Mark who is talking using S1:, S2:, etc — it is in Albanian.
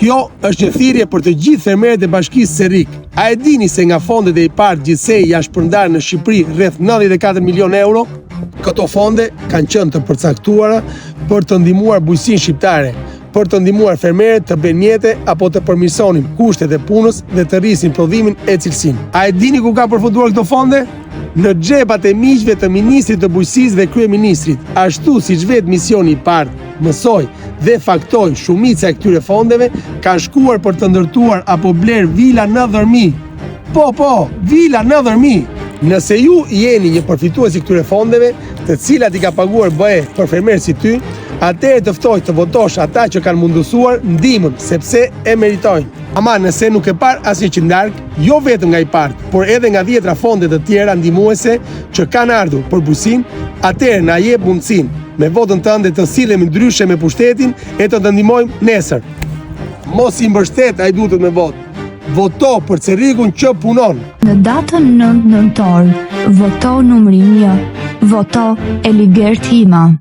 S1: Kjo është një thirrje për të gjithë fermerët e bashkisë Serrik. A e dini se nga fondet e IPART gjithsej janë shpërndarë në Shqipëri rreth 94 milion euro? Këto fonde kanë qenë të përcaktuara për të ndihmuar bujqësinë shqiptare, për të ndihmuar fermerët të bëjnë mjete apo të përmirësonin kushtet e punës dhe të rrisin prodhimin e cilësinë. A e dini ku ka përfunduar këto fonde? Në xhepat e miqve të ministrit të bujqësisë dhe kryeministrit. Ashtu siç vet misioni IPART mësoi dhe faktoi, shumica e këtyre fondeve kanë shkuar për të ndërtuar apo bler vila në dhërmi. Po, vila në dhërmi. Nëse ju jeni një përfitues i këtyre fondeve, të cilat i ka paguar BE për fermerët si ty, atëherë të ftoj të votosh ata që kanë mundësuar ndihmën, sepse e meritojnë. Ama nëse nuk e par asnjë që ndark, jo vetëm nga IPART, por edhe nga 10 fonde të tjera ndihmuese që kanë ardhur për bujqësinë, atëherë na jep mundësinë me votën tënde të sillemi ndryshe me pushtetin e të ndihmojmë nesër. Mos i mbështet ai duhet me votë. Voto për Serrikun që punon.
S2: Në datën 9 nëntor, voto numri 1, voto Eligert Hima.